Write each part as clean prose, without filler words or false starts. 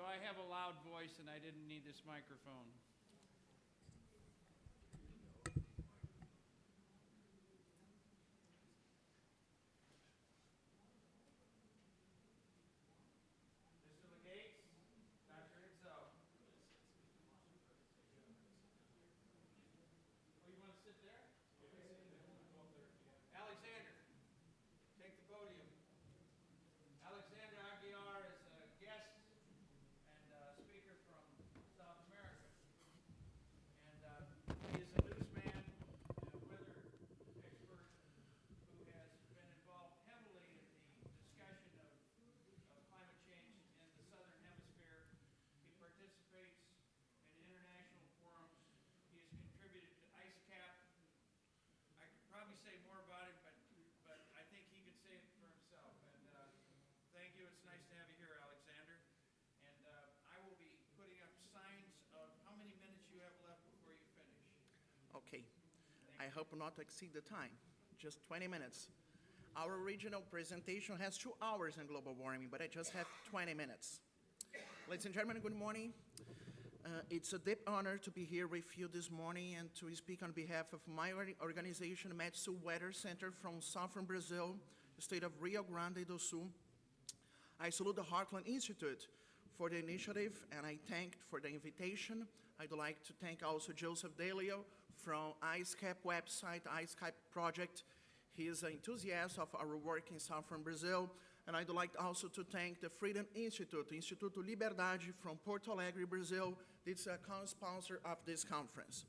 I have a loud voice and I didn't need this microphone. Alexander, take the podium. Alexandre Aguiar is a guest and speaker from South America. And he is a newsman and a weather expert who has been involved heavily in the discussion of climate change in the Southern Hemisphere. He participates in international forums. He has contributed to ICCCC. I could probably say more about him, but I think he could say it for himself. And thank you. It's nice to have you here, Alexander. And I will be putting up signs of how many minutes you have left before you finish. Okay. I hope not to exceed the time. Just 20 minutes. Our original presentation has 2 hours on global warming, but I just have 20 minutes. Ladies and gentlemen, good morning. It's a deep honor to be here with you this morning and to speak on behalf of my organization, Metsu Weather Center from southern Brazil, the state of Rio Grande do Sul. I salute the Heartland Institute for the initiative, and I thank for the invitation. I'd like to thank also Joseph Delio from ICCCC website, ICCCC project. He is an enthusiast of our work in southern Brazil. And I'd like also to thank the Freedom Institute, Instituto Liberdade from Porto Alegre, Brazil. It's a co-sponsor of this conference.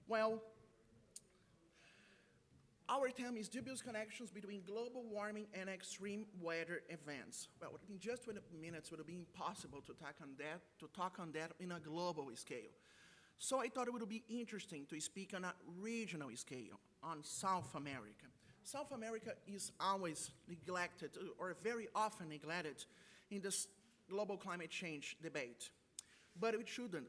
Well, our theme is dubious connections between global warming and extreme weather events. Well, in just 20 minutes, it would be impossible to talk on that in a global scale. So I thought it would be interesting to speak on a regional scale, on South America. South America is always neglected, or very often neglected, in this global climate change debate. But it shouldn't,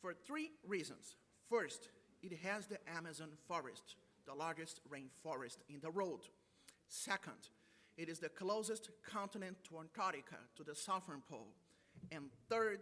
for 3 reasons. First, it has the Amazon forest, the largest rainforest in the world. Second, it is the closest continent to Antarctica, to the Southern Pole. And third,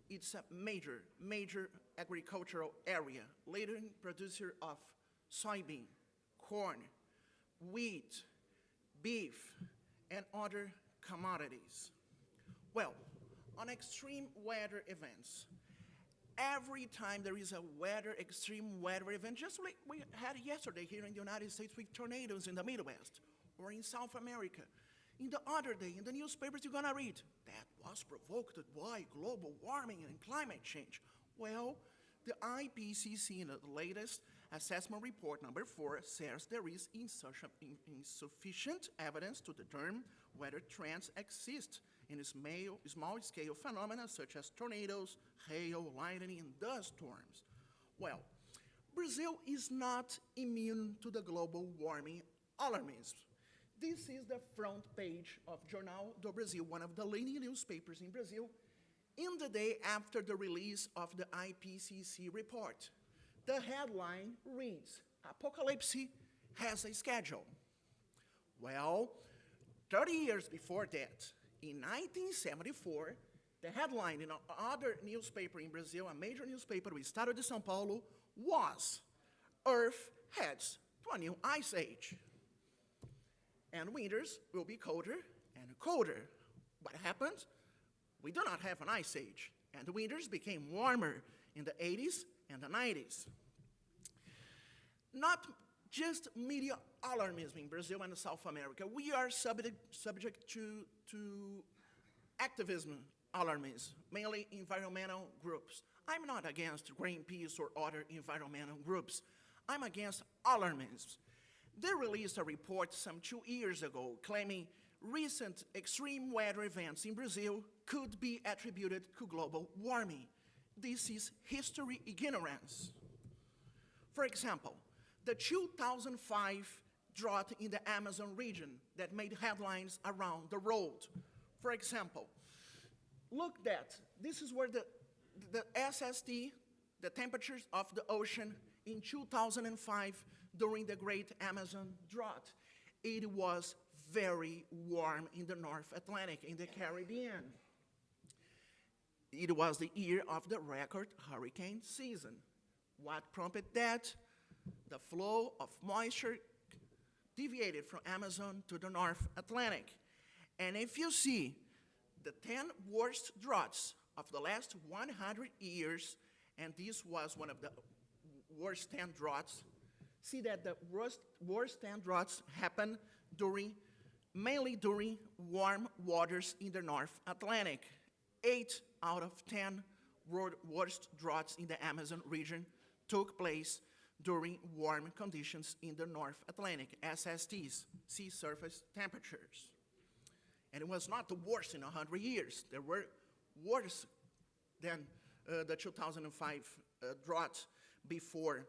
it's a major agricultural area, leading producer of soybean, corn, wheat, beef, and other commodities. Well, on extreme weather events, every time there is a extreme weather event, just like we had yesterday here in the United States with tornadoes in the Midwest, or in South America, in the other day, in the newspapers you're gonna read, that was provoked by global warming and climate change. Well, the IPCC in the latest assessment report number 4 says there is insufficient evidence to determine whether trends exist in small-scale phenomena such as tornadoes, hail, lightning, and dust storms. Well, Brazil is not immune to the global warming alarmism. This is the front page of Jornal do Brasil, one of the leading newspapers in Brazil, in the day after the release of the IPCC report. The headline reads, "Apocalypse has a schedule." Well, 30 years before that, in 1974, the headline in another newspaper in Brazil, a major newspaper, the Estado de São Paulo, was, "Earth heads to a new ice age. And winters will be colder and colder." What happened? We do not have an ice age, and the winters became warmer in the 80s and the 90s. Not just media alarmism in Brazil and South America. We are subject to activism alarmism, mainly environmental groups. I'm not against Greenpeace or other environmental groups. I'm against alarmism. They released a report some 2 years ago claiming recent extreme weather events in Brazil could be attributed to global warming. This is history ignorance. For example, the 2005 drought in the Amazon region that made headlines around the world. For example, look that. This is where the SST, the temperatures of the ocean in 2005 during the Great Amazon Drought. It was very warm in the North Atlantic, in the Caribbean. It was the year of the record hurricane season. What prompted that? The flow of moisture deviated from Amazon to the North Atlantic. And if you see the 10 worst droughts of the last 100 years, and this was one of the worst 10 droughts, see that the worst 10 droughts happened mainly during warm waters in the North Atlantic. 8 out of 10 worst droughts in the Amazon region took place during warm conditions in the North Atlantic, SSTs, sea surface temperatures. And it was not the worst in 100 years. There were worse than the 2005 drought before.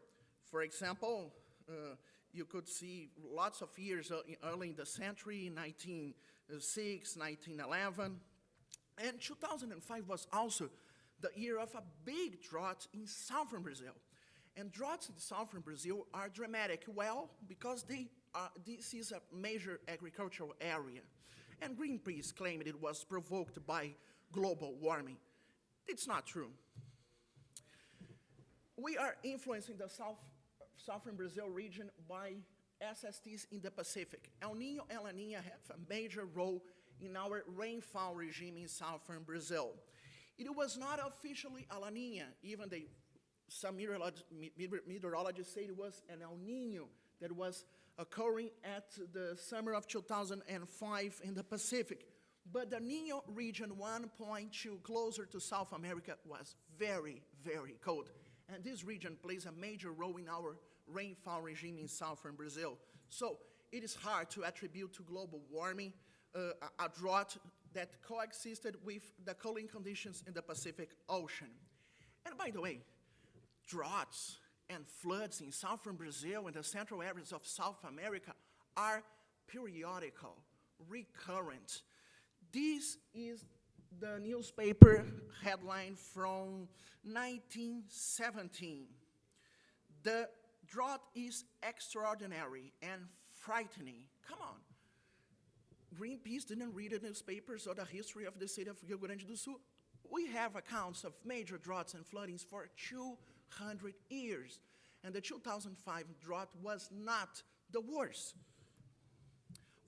For example, you could see lots of years early in the century, 1906, 1911. And 2005 was also the year of a big drought in southern Brazil. And droughts in southern Brazil are dramatic, well, because this is a major agricultural area. And Greenpeace claimed it was provoked by global warming. It's not true. We are influencing the southern Brazil region by SSTs in the Pacific. El Niño and La Niña have a major role in our rainfall regime in southern Brazil. It was not officially a La Niña, even some meteorologists say it was an El Niño that was occurring at the summer of 2005 in the Pacific. But the Niño region 1.2, closer to South America, was very, very cold. And this region plays a major role in our rainfall regime in southern Brazil. So it is hard to attribute to global warming a drought that coexisted with the cooling conditions in the Pacific Ocean. And by the way, droughts and floods in southern Brazil and the central areas of South America are periodical, recurrent. This is the newspaper headline from 1917. The drought is extraordinary and frightening. Come on. Greenpeace didn't read the newspapers or the history of the state of Rio Grande do Sul. We have accounts of major droughts and floodings for 200 years. And the 2005 drought was not the worst.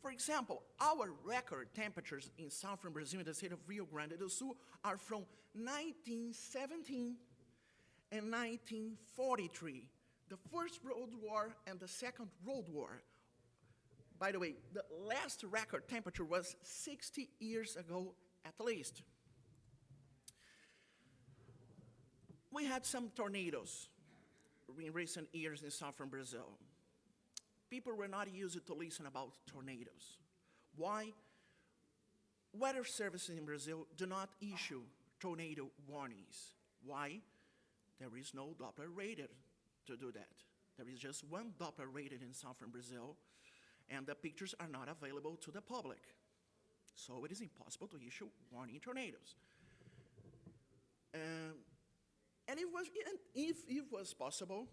For example, our record temperatures in southern Brazil in the state of Rio Grande do Sul are from 1917 and 1943, the First World War and the Second World War. By the way, the last record temperature was 60 years ago at least. We had some tornadoes in recent years in southern Brazil. People were not used to listen about tornadoes. Why? Weather services in Brazil do not issue tornado warnings. Why? There is no Doppler radar to do that. There is just one Doppler radar in southern Brazil, and the pictures are not available to the public. So it is impossible to issue warning tornadoes. And if it was possible,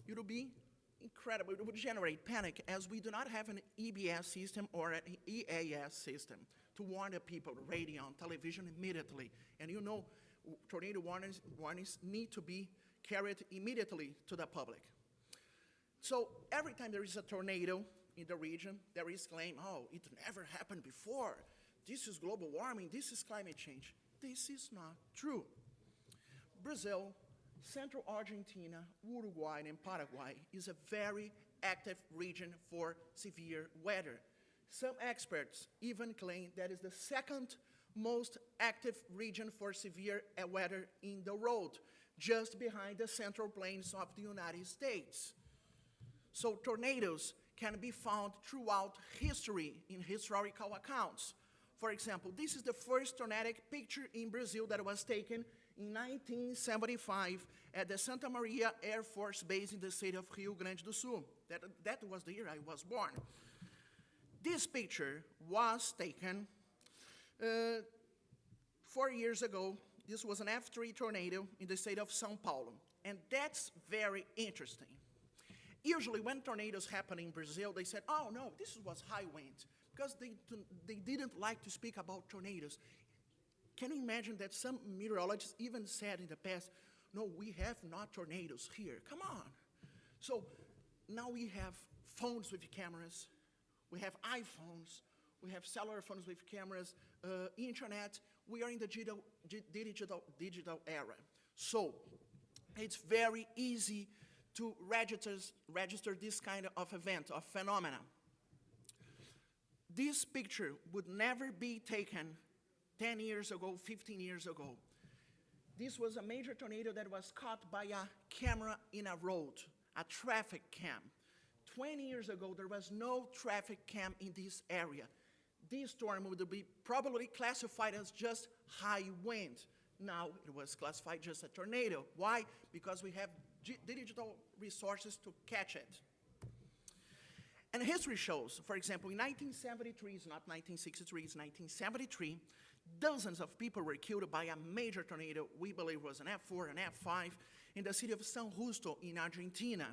it would be incredible. It would generate panic, as we do not have an EBS system or an EAS system to warn the people, radio, on television immediately. And you know, tornado warnings need to be carried immediately to the public. So every time there is a tornado in the region, there is claim, oh, it never happened before. This is global warming, this is climate change. This is not true. Brazil, Central Argentina, Uruguay, and Paraguay is a very active region for severe weather. Some experts even claim that is the second most active region for severe weather in the world, just behind the Central Plains of the United States. So tornadoes can be found throughout history in historical accounts. For example, this is the first tornadic picture in Brazil that was taken in 1975 at the Santa Maria Air Force Base in the state of Rio Grande do Sul. That was the year I was born. This picture was taken 4 years ago. This was an F3 tornado in the state of São Paulo. And that's very interesting. Usually when tornadoes happen in Brazil, they said, oh no, this was high wind, because they didn't like to speak about tornadoes. Can you imagine that some meteorologists even said in the past, no, we have not tornadoes here, come on. So now we have phones with cameras, we have iPhones, we have cellular phones with cameras, internet, we are in the digital era. So it's very easy to register this kind of event, of phenomena. This picture would never be taken 10 years ago, 15 years ago. This was a major tornado that was caught by a camera in a road, a traffic cam. 20 years ago, there was no traffic cam in this area. This storm would be probably classified as just high wind. Now it was classified just a tornado. Why? Because we have digital resources to catch it. And history shows, for example, in 1973, it's not 1963, it's 1973, dozens of people were killed by a major tornado, we believe was an F4, an F5, in the city of San Justo in Argentina.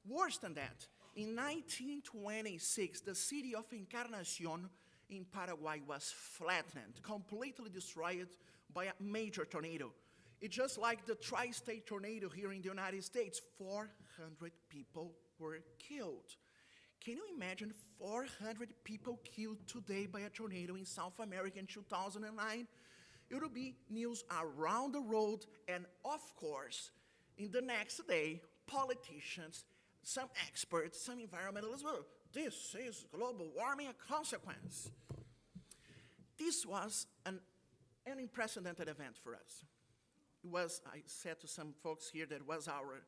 Worse than that, in 1926, the city of Encarnacion in Paraguay was flattened, completely destroyed by a major tornado. It's just like the tri-state tornado here in the United States. 400 people were killed. Can you imagine 400 people killed today by a tornado in South America in 2009? It will be news around the world, and of course, in the next day, politicians, some experts, some environmentalists will, this is global warming a consequence. This was an unprecedented event for us. It was, I said to some folks here, that was our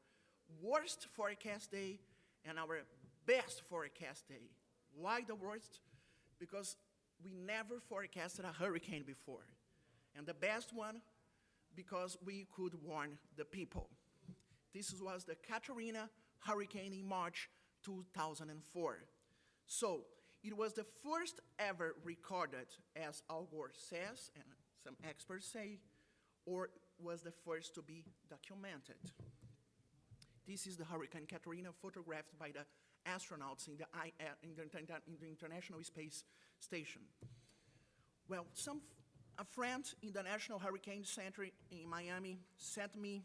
worst forecast day and our best forecast day. Why the worst? Because we never forecasted a hurricane before. And the best one, because we could warn the people. This was the Katrina hurricane in March 2004. So it was the first ever recorded, as Al Gore says, and some experts say, or was the first to be documented. This is the Hurricane Katrina photographed by the astronauts in the International Space Station. Well, a friend in the National Hurricane Center in Miami sent me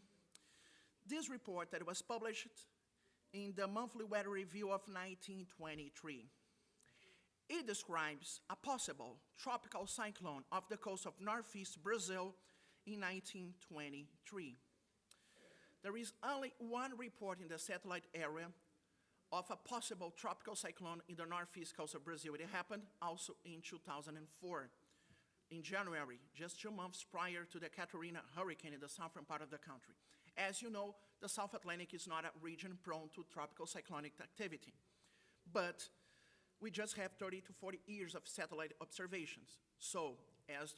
this report that was published in the Monthly Weather Review of 1923. It describes a possible tropical cyclone off the coast of northeast Brazil in 1923. There is only one report in the satellite area of a possible tropical cyclone in the northeast coast of Brazil. It happened also in 2004, in January, just 2 months prior to the Katrina hurricane in the southern part of the country. As you know, the South Atlantic is not a region prone to tropical cyclonic activity. But we just have 30 to 40 years of satellite observations. So, as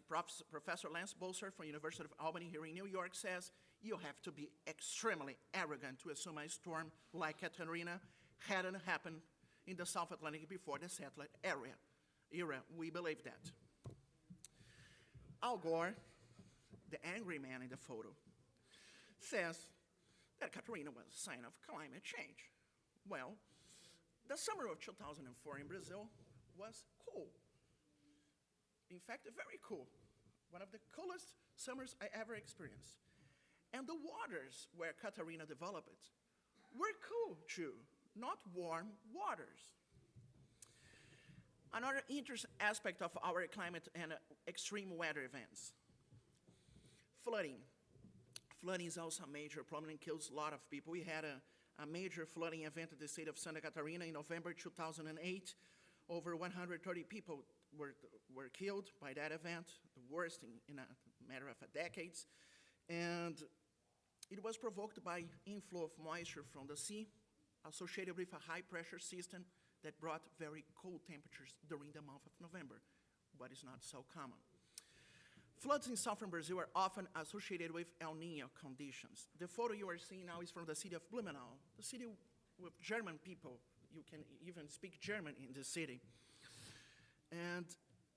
Professor Lance Bolser from University of Albany here in New York says, you have to be extremely arrogant to assume a storm like Katrina hadn't happened in the South Atlantic before the satellite era. We believe that. Al Gore, the angry man in the photo, says that Katrina was a sign of climate change. Well, the summer of 2004 in Brazil was cool. In fact, very cool. One of the coolest summers I ever experienced. And the waters where Katrina developed were cool too, not warm waters. Another interesting aspect of our climate and extreme weather events. Flooding. Flooding is also a major problem and kills a lot of people. We had a major flooding event in the state of Santa Catarina in November 2008. Over 130 people were killed by that event, the worst in a matter of decades. And it was provoked by inflow of moisture from the sea, associated with a high-pressure system that brought very cold temperatures during the month of November, what is not so common. Floods in southern Brazil are often associated with El Niño conditions. The photo you are seeing now is from the city of Blumenau, the city with German people. You can even speak German in this city. And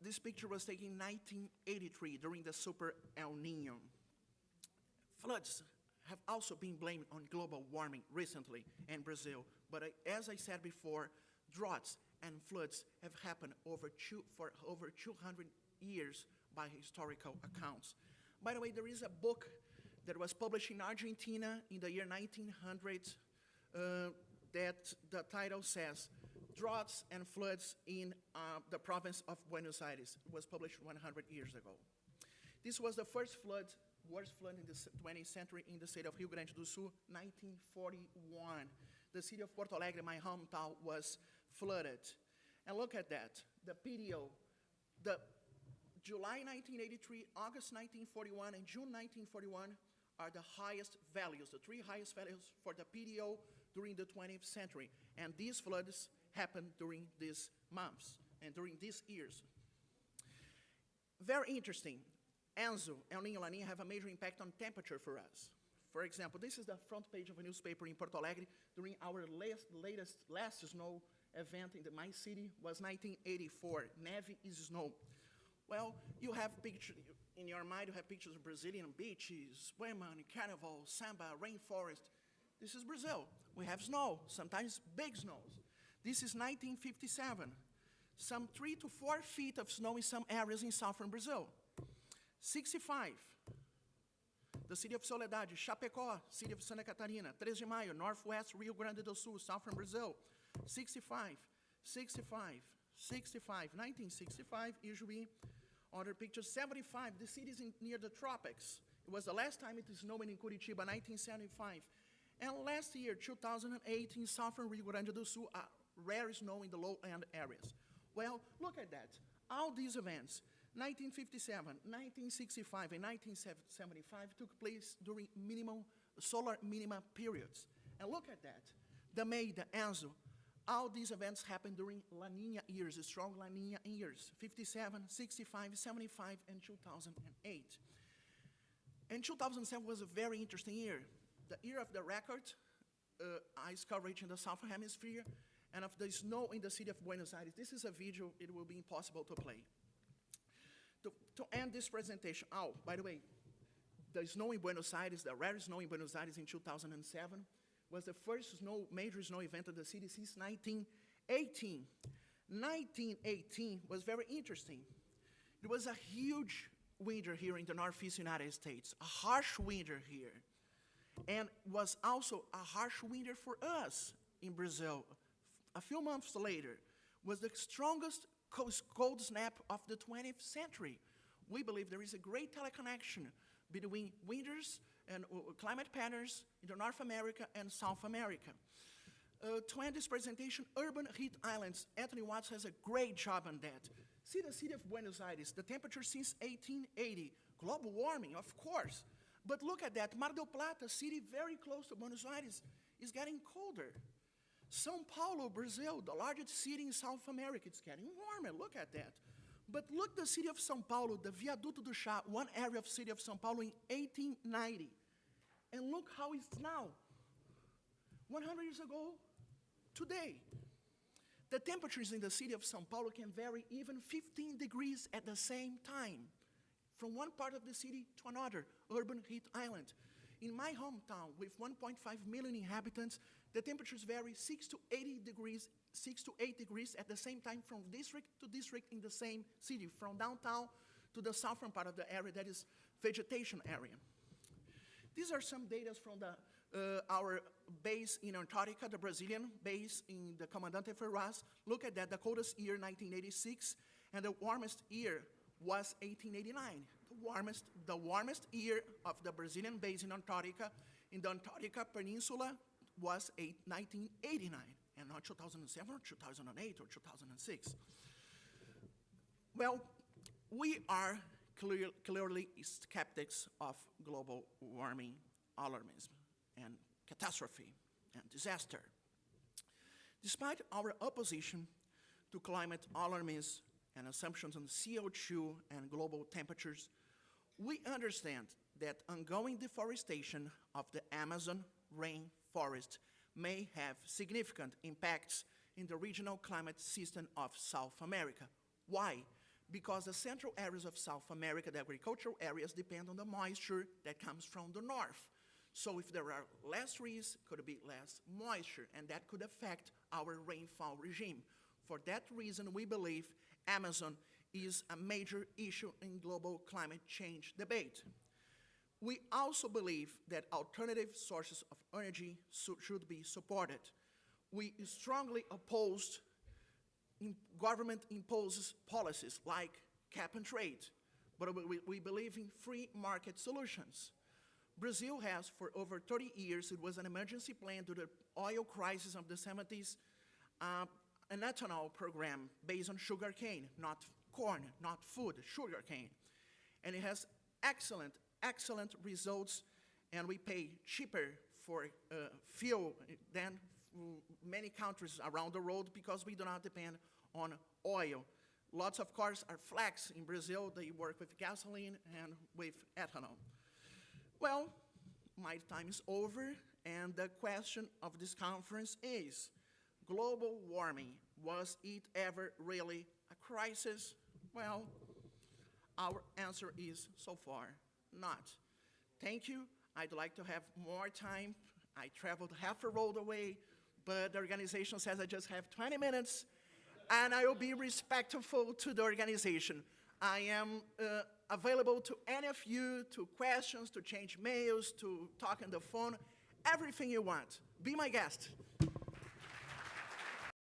this picture was taken in 1983 during the Super El Niño. Floods have also been blamed on global warming recently in Brazil, but as I said before, droughts and floods have happened for over 200 years by historical accounts. By the way, there is a book that was published in Argentina in the year 1900 that the title says, Droughts and Floods in the Province of Buenos Aires. It was published 100 years ago. This was the first flood, worst flood in the 20th century in the state of Rio Grande do Sul, 1941. The city of Porto Alegre, my hometown, was flooded. And look at that, the PDO, the July 1983, August 1941, and June 1941 are the highest values, the three highest values for the PDO during the 20th century. And these floods happened during these months and during these years. Very interesting. Enzo, El Niño, La Niña have a major impact on temperature for us. For example, this is the front page of a newspaper in Porto Alegre during our last snow event in my city was 1984. Neve is snow. Well, you have pictures, in your mind you have pictures of Brazilian beaches, women, carnival, samba, rainforest. This is Brazil. We have snow, sometimes big snows. This is 1957. Some 3 to 4 feet of snow in some areas in southern Brazil. 65. The city of Soledade, Chapecó, city of Santa Catarina, 3 de Maio, northwest Rio Grande do Sul, southern Brazil. 65, 65, 65, 1965, usually other pictures, 75, the cities near the tropics. It was the last time it snowed in Curitiba, 1975. And last year, 2008, in southern Rio Grande do Sul, rare snow in the low-end areas. Well, look at that. All these events, 1957, 1965, and 1975 took place during solar minima periods. And look at that. The May, the Enzo, all these events happened during La Niña years, strong La Niña years, 57, 65, 75, and 2008. And 2007 was a very interesting year. The year of the record ice coverage in the southern hemisphere and of the snow in the city of Buenos Aires. This is a video, it will be impossible to play. To end this presentation, oh, by the way, the snow in Buenos Aires, the rare snow in Buenos Aires in 2007, was the first major snow event of the city since 1918. 1918 was very interesting. It was a huge winter here in the northeast United States, a harsh winter here. And was also a harsh winter for us in Brazil. A few months later, was the strongest cold snap of the 20th century. We believe there is a great teleconnection between winters and climate patterns in North America and South America. To end this presentation, urban heat islands, Anthony Watts has a great job on that. See the city of Buenos Aires, the temperature since 1880, global warming, of course. But look at that, Mar del Plata, city very close to Buenos Aires, is getting colder. São Paulo, Brazil, the largest city in South America, it's getting warmer, look at that. But look the city of São Paulo, the Viaduto do Chá, one area of city of São Paulo in 1890. And look how it's now, 100 years ago, today. The temperatures in the city of São Paulo can vary even 15 degrees at the same time, from one part of the city to another, urban heat island. In my hometown, with 1.5 million inhabitants, the temperatures vary 6 to 8 degrees at the same time from district to district in the same city, from downtown to the southern part of the area that is vegetation area. These are some data from our base in Antarctica, the Brazilian base in the Comandante Ferraz. Look at that, the coldest year, 1986, and the warmest year was 1889. The warmest year of the Brazilian base in Antarctica, in the Antarctica Peninsula, was 1989, and not 2007 or 2008 or 2006. Well, we are clearly skeptics of global warming, alarmism, and catastrophe and disaster. Despite our opposition to climate alarmism and assumptions on CO2 and global temperatures, we understand that ongoing deforestation of the Amazon rainforest may have significant impacts in the regional climate system of South America. Why? Because the central areas of South America, the agricultural areas, depend on the moisture that comes from the north. So if there are less trees, could be less moisture, and that could affect our rainfall regime. For that reason, we believe Amazon is a major issue in global climate change debate. We also believe that alternative sources of energy should be supported. We strongly oppose government imposes policies like cap and trade, but we believe in free market solutions. Brazil has, for over 30 years, it was an emergency plan to the oil crisis of the 70s, an ethanol program based on sugarcane, not corn, not food, sugarcane. And it has excellent, excellent results, and we pay cheaper for fuel than many countries around the world because we do not depend on oil. Lots of cars are flex in Brazil. They work with gasoline and with ethanol. Well, my time is over, and the question of this conference is, global warming, was it ever really a crisis? Well, our answer is so far not. Thank you. I'd like to have more time. I traveled half a road away, but the organization says I just have 20 minutes, and I will be respectful to the organization. I am available to any of you, to questions, to change mails, to talk on the phone, everything you want. Be my guest.